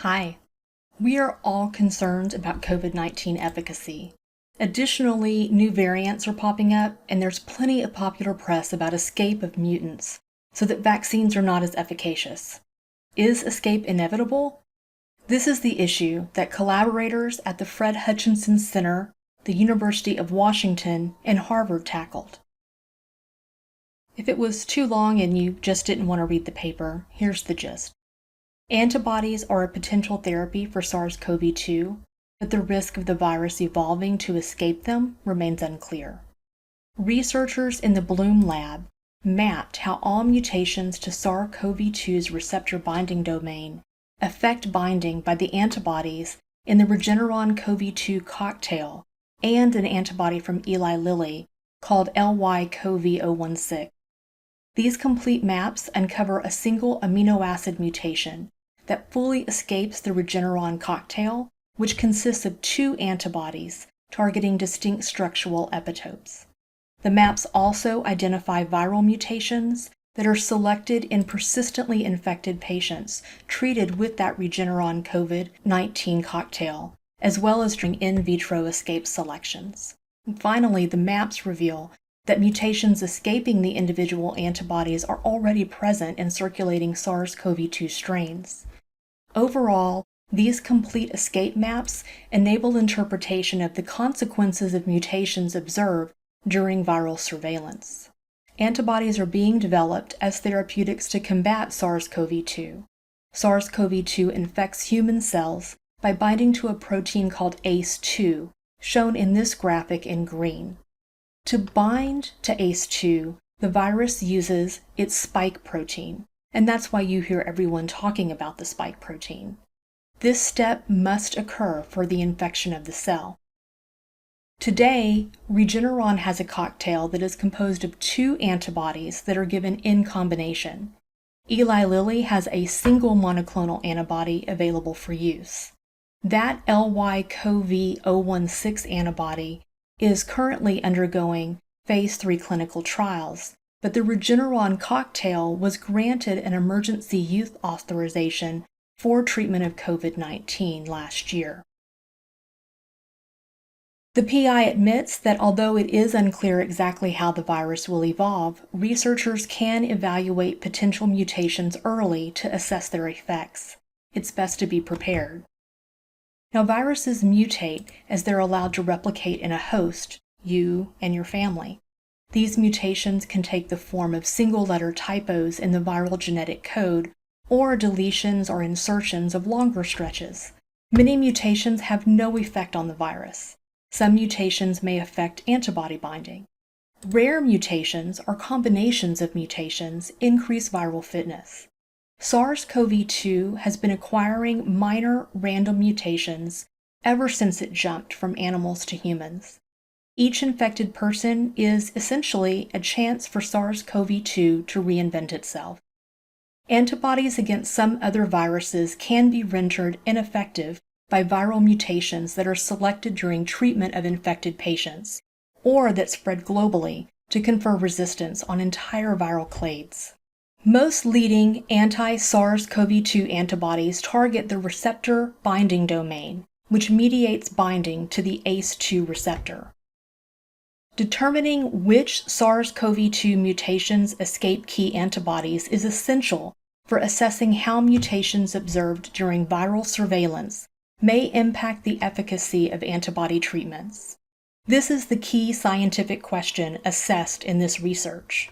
Hi. We are all concerned about COVID-19 efficacy. Additionally, new variants are popping up, and there's plenty of popular press about escape of mutants, so that vaccines are not as efficacious. Is escape inevitable? This is the issue that collaborators at the Fred Hutchinson Center, the University of Washington, and Harvard tackled. If it was too long and you just didn't want to read the paper, here's the gist. Antibodies are a potential therapy for SARS-CoV-2, but the risk of the virus evolving to escape them remains unclear. Researchers in the Bloom lab mapped how all mutations to SARS-CoV-2's receptor binding domain affect binding by the antibodies in the Regeneron-CoV-2 cocktail and an antibody from Eli Lilly called LY-CoV016. These complete maps uncover a single amino acid mutation that fully escapes the Regeneron cocktail, which consists of two antibodies targeting distinct structural epitopes. The maps also identify viral mutations that are selected in persistently infected patients treated with that Regeneron COVID-19 cocktail, as well as during in vitro escape selections. And finally, the maps reveal that mutations escaping the individual antibodies are already present in circulating SARS-CoV-2 strains. Overall, these complete escape maps enable interpretation of the consequences of mutations observed during viral surveillance. Antibodies are being developed as therapeutics to combat SARS-CoV-2. SARS-CoV-2 infects human cells by binding to a protein called ACE2, shown in this graphic in green. To bind to ACE2, the virus uses its spike protein, and that's why you hear everyone talking about the spike protein. This step must occur for the infection of the cell. Today, Regeneron has a cocktail that is composed of two antibodies that are given in combination. Eli Lilly has a single monoclonal antibody available for use. That LY-CoV016 antibody is currently undergoing phase 3 clinical trials, but the Regeneron cocktail was granted an emergency use authorization for treatment of COVID-19 last year. The PI admits that although it is unclear exactly how the virus will evolve, researchers can evaluate potential mutations early to assess their effects. It's best to be prepared. Now, viruses mutate as they're allowed to replicate in a host, you and your family. These mutations can take the form of single-letter typos in the viral genetic code or deletions or insertions of longer stretches. Many mutations have no effect on the virus. Some mutations may affect antibody binding. Rare mutations or combinations of mutations increase viral fitness. SARS-CoV-2 has been acquiring minor random mutations ever since it jumped from animals to humans. Each infected person is essentially a chance for SARS-CoV-2 to reinvent itself. Antibodies against some other viruses can be rendered ineffective by viral mutations that are selected during treatment of infected patients, or that spread globally to confer resistance on entire viral clades. Most leading anti-SARS-CoV-2 antibodies target the receptor binding domain, which mediates binding to the ACE2 receptor. Determining which SARS-CoV-2 mutations escape key antibodies is essential for assessing how mutations observed during viral surveillance may impact the efficacy of antibody treatments. This is the key scientific question assessed in this research.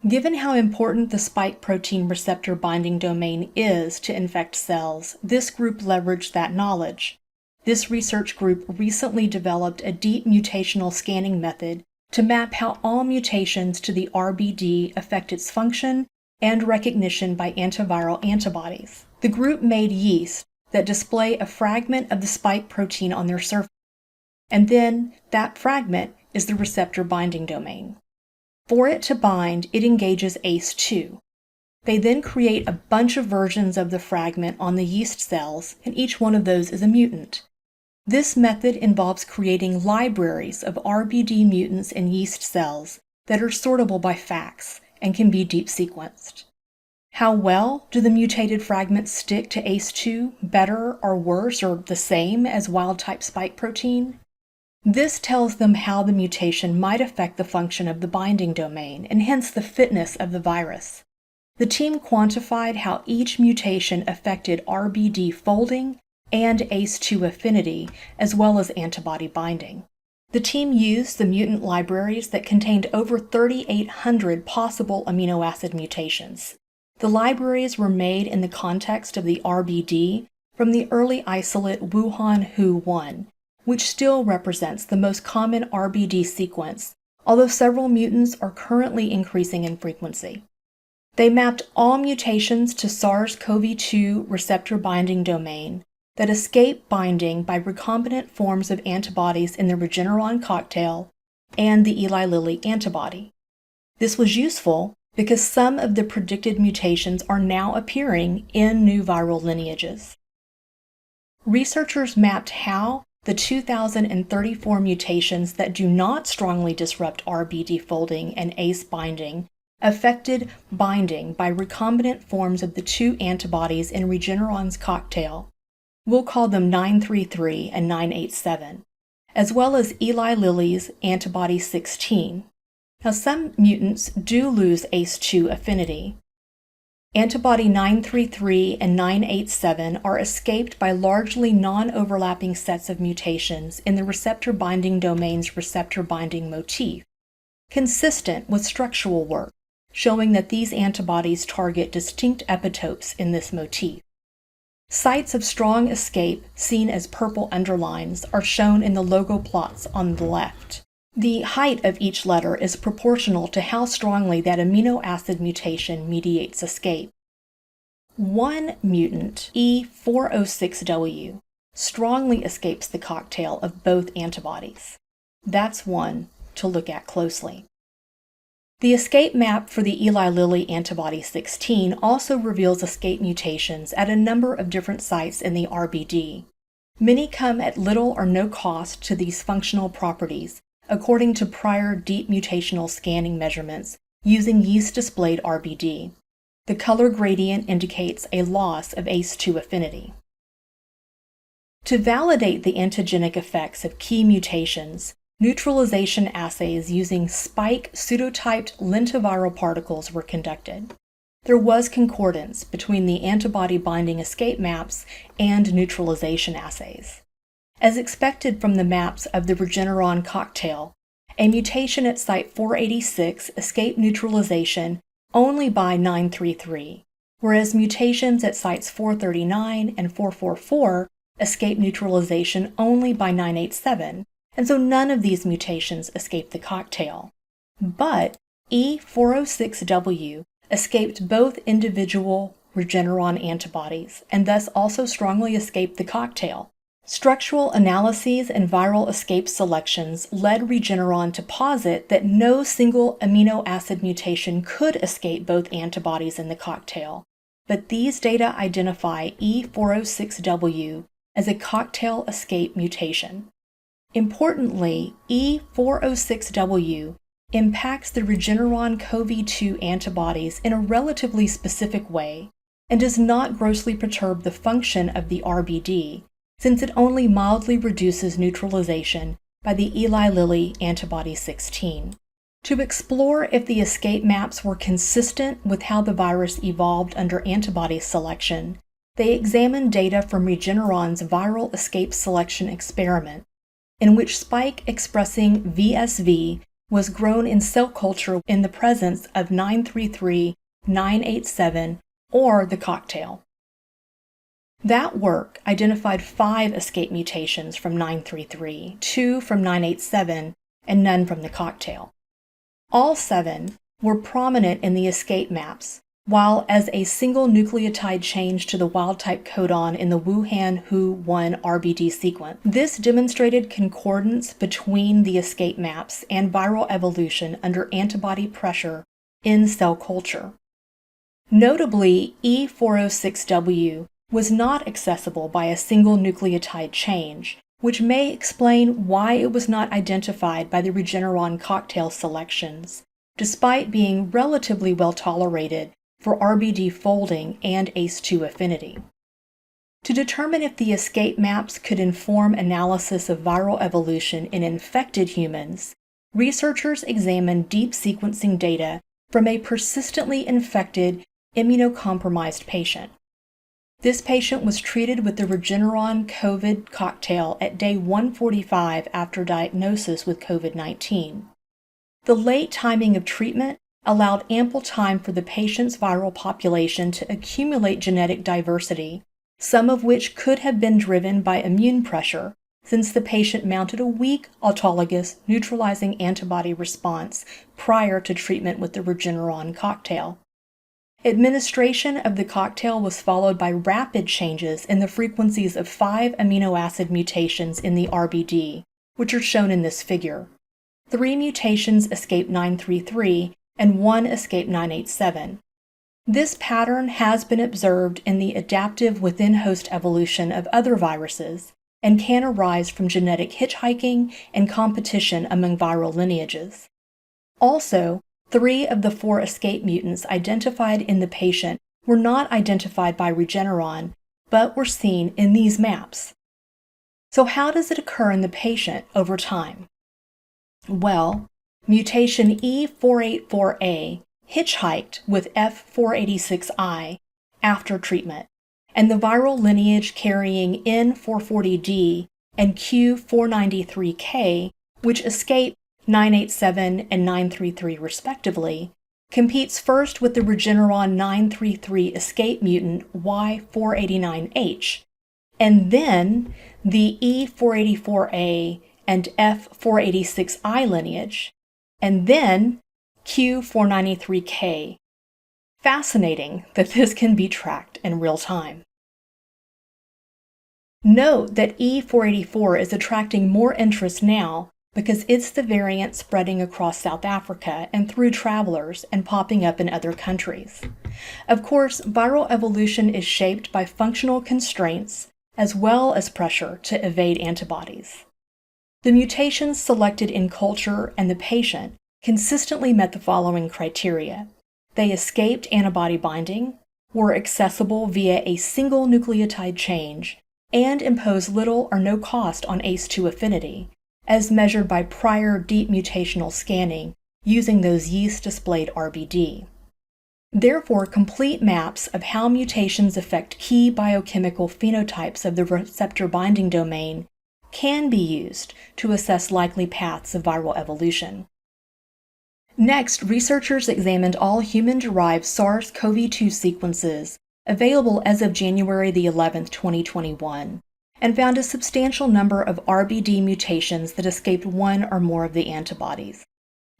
Given how important the spike protein receptor binding domain is to infect cells, this group leveraged that knowledge. This research group recently developed a deep mutational scanning method to map how all mutations to the RBD affect its function and recognition by antiviral antibodies. The group made yeast that display a fragment of the spike protein on their surface, and then that fragment is the receptor binding domain. For it to bind, it engages ACE2. They then create a bunch of versions of the fragment on the yeast cells, and each one of those is a mutant. This method involves creating libraries of RBD mutants in yeast cells that are sortable by FACS and can be deep sequenced. How well do the mutated fragments stick to ACE2, better or worse or the same as wild-type spike protein? This tells them how the mutation might affect the function of the binding domain and hence the fitness of the virus. The team quantified how each mutation affected RBD folding and ACE2 affinity, as well as antibody binding. The team used the mutant libraries that contained over 3,800 possible amino acid mutations. The libraries were made in the context of the RBD from the early isolate Wuhan Hu1, which still represents the most common RBD sequence, although several mutants are currently increasing in frequency. They mapped all mutations to SARS-CoV-2 receptor binding domain that escape binding by recombinant forms of antibodies in the Regeneron cocktail and the Eli Lilly antibody. This was useful because some of the predicted mutations are now appearing in new viral lineages. Researchers mapped how the 2,034 mutations that do not strongly disrupt RBD folding and ACE binding affected binding by recombinant forms of the two antibodies in Regeneron's cocktail. We'll call them 933 and 987, as well as Eli Lilly's antibody 16. Now, some mutants do lose ACE2 affinity. Antibody 933 and 987 are escaped by largely non-overlapping sets of mutations in the receptor binding domain's receptor binding motif, consistent with structural work, showing that these antibodies target distinct epitopes in this motif. Sites of strong escape, seen as purple underlines, are shown in the logo plots on the left. The height of each letter is proportional to how strongly that amino acid mutation mediates escape. One mutant, E406W, strongly escapes the cocktail of both antibodies. That's one to look at closely. The escape map for the Eli Lilly antibody 16 also reveals escape mutations at a number of different sites in the RBD. Many come at little or no cost to these functional properties, according to prior deep mutational scanning measurements using yeast-displayed RBD. The color gradient indicates a loss of ACE2 affinity. To validate the antigenic effects of key mutations, neutralization assays using spike pseudotyped lentiviral particles were conducted. There was concordance between the antibody binding escape maps and neutralization assays. As expected from the maps of the Regeneron cocktail, a mutation at site 486 escaped neutralization only by 933, whereas mutations at sites 439 and 444 escaped neutralization only by 987, and so none of these mutations escaped the cocktail. But E406W escaped both individual Regeneron antibodies, and thus also strongly escaped the cocktail. Structural analyses and viral escape selections led Regeneron to posit that no single amino acid mutation could escape both antibodies in the cocktail, but these data identify E406W as a cocktail escape mutation. Importantly, E406W impacts the Regeneron CoV-2 antibodies in a relatively specific way and does not grossly perturb the function of the RBD, since it only mildly reduces neutralization by the Eli Lilly antibody 16. To explore if the escape maps were consistent with how the virus evolved under antibody selection, they examined data from Regeneron's viral escape selection experiment, in which spike-expressing VSV was grown in cell culture in the presence of 933, 987, or the cocktail. That work identified 5 escape mutations from 933, 2 from 987, and none from the cocktail. All 7 were prominent in the escape maps, while as a single nucleotide change to the wild-type codon in the Wuhan Hu1 RBD sequence. This demonstrated concordance between the escape maps and viral evolution under antibody pressure in cell culture. Notably, E406W was not accessible by a single nucleotide change, which may explain why it was not identified by the Regeneron cocktail selections, despite being relatively well tolerated for RBD folding and ACE2 affinity. To determine if the escape maps could inform analysis of viral evolution in infected humans, researchers examined deep sequencing data from a persistently infected, immunocompromised patient. This patient was treated with the Regeneron COVID cocktail at day 145 after diagnosis with COVID-19. The late timing of treatment allowed ample time for the patient's viral population to accumulate genetic diversity, some of which could have been driven by immune pressure, since the patient mounted a weak autologous neutralizing antibody response prior to treatment with the Regeneron cocktail. Administration of the cocktail was followed by rapid changes in the frequencies of 5 amino acid mutations in the RBD, which are shown in this figure. 3 mutations escaped 933 and 1 escaped 987. This pattern has been observed in the adaptive within-host evolution of other viruses and can arise from genetic hitchhiking and competition among viral lineages. Also, 3 of the 4 escape mutants identified in the patient were not identified by Regeneron, but were seen in these maps. So how does it occur in the patient over time? Well, mutation E484A hitchhiked with F486I after treatment, and the viral lineage carrying N440D and Q493K, which escape 987 and 933 respectively, competes first with the Regeneron 933 escape mutant Y489H, and then the E484A and F486I lineage, and then Q493K. Fascinating that this can be tracked in real time. Note that E484 is attracting more interest now because it's the variant spreading across South Africa and through travelers and popping up in other countries. Of course, viral evolution is shaped by functional constraints as well as pressure to evade antibodies. The mutations selected in culture and the patient consistently met the following criteria. They escaped antibody binding, were accessible via a single nucleotide change, and impose little or no cost on ACE2 affinity, as measured by prior deep mutational scanning using those yeast-displayed RBD. Therefore, complete maps of how mutations affect key biochemical phenotypes of the receptor binding domain can be used to assess likely paths of viral evolution. Next, researchers examined all human-derived SARS-CoV-2 sequences available as of January 11, 2021, and found a substantial number of RBD mutations that escaped one or more of the antibodies.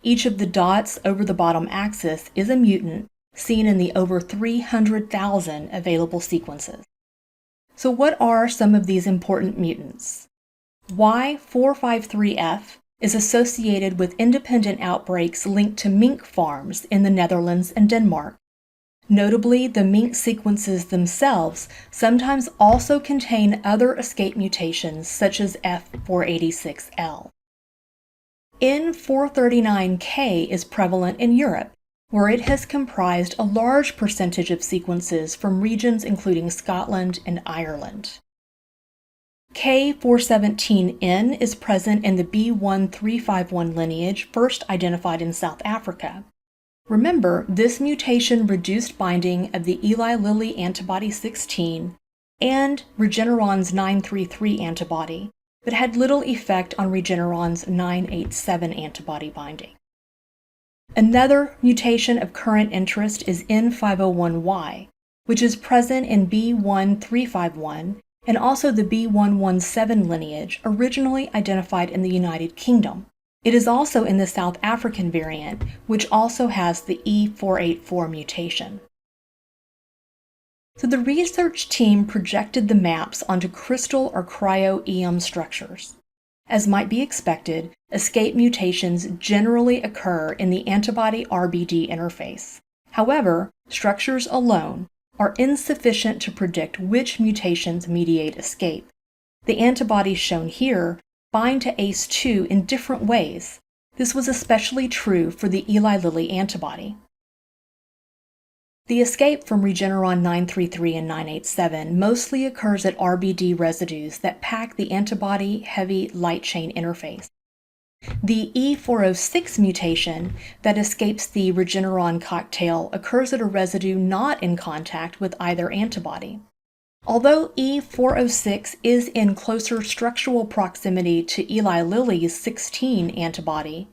Each of the dots over the bottom axis is a mutant seen in the over 300,000 available sequences. So what are some of these important mutants? Y453F is associated with independent outbreaks linked to mink farms in the Netherlands and Denmark. Notably, the mink sequences themselves sometimes also contain other escape mutations such as F486L. N439K is prevalent in Europe, where it has comprised a large percentage of sequences from regions including Scotland and Ireland. K417N is present in the B1351 lineage first identified in South Africa. Remember, this mutation reduced binding of the Eli Lilly antibody 16 and Regeneron's 933 antibody, but had little effect on Regeneron's 987 antibody binding. Another mutation of current interest is N501Y, which is present in B1351 and also the B117 lineage originally identified in the United Kingdom. It is also in the South African variant, which also has the E484 mutation. So the research team projected the maps onto crystal or cryo-EM structures. As might be expected, escape mutations generally occur in the antibody-RBD interface. However, structures alone are insufficient to predict which mutations mediate escape. The antibodies shown here bind to ACE2 in different ways. This was especially true for the Eli Lilly antibody. The escape from Regeneron 933 and 987 mostly occurs at RBD residues that pack the antibody-heavy light chain interface. The E406 mutation that escapes the Regeneron cocktail occurs at a residue not in contact with either antibody. Although E406 is in closer structural proximity to Eli Lilly's 16 antibody,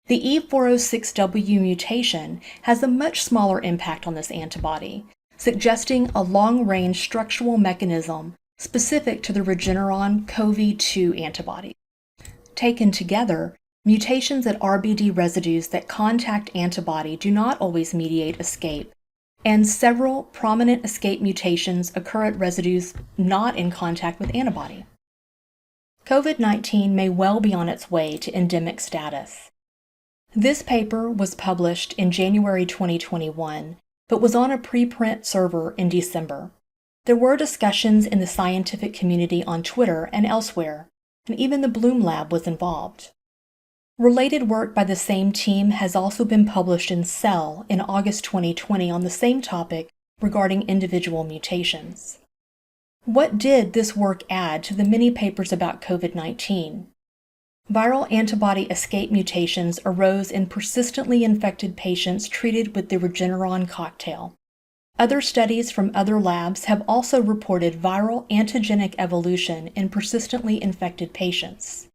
the E406W mutation has a much smaller impact on this antibody, suggesting a long-range structural mechanism specific to the Regeneron CoV-2 antibody. Taken together, mutations at RBD residues that contact antibody do not always mediate escape, and several prominent escape mutations occur at residues not in contact with antibody. COVID-19 may well be on its way to endemic status. This paper was published in January 2021, but was on a preprint server in December. There were discussions in the scientific community on Twitter and elsewhere, and even the Bloom Lab was involved. Related work by the same team has also been published in Cell in August 2020 on the same topic regarding individual mutations. What did this work add to the many papers about COVID-19? Viral antibody escape mutations arose in persistently infected patients treated with the Regeneron cocktail. Other studies from other labs have also reported viral antigenic evolution in persistently infected patients.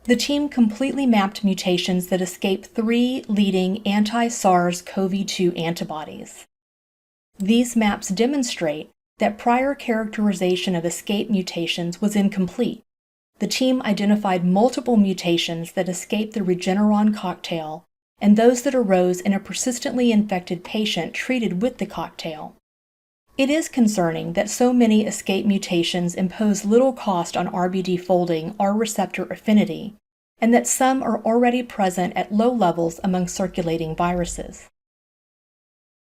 The team completely mapped mutations that escape 3 leading anti-SARS-CoV-2 antibodies. These maps demonstrate that prior characterization of escape mutations was incomplete. The team identified multiple mutations that escaped the Regeneron cocktail and those that arose in a persistently infected patient treated with the cocktail. It is concerning that so many escape mutations impose little cost on RBD folding or receptor affinity, and that some are already present at low levels among circulating viruses.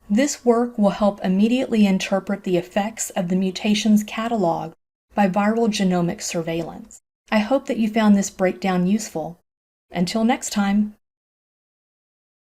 This work will help immediately interpret the effects of the mutations catalog by viral genomic surveillance. I hope that you found this breakdown useful. Until next time.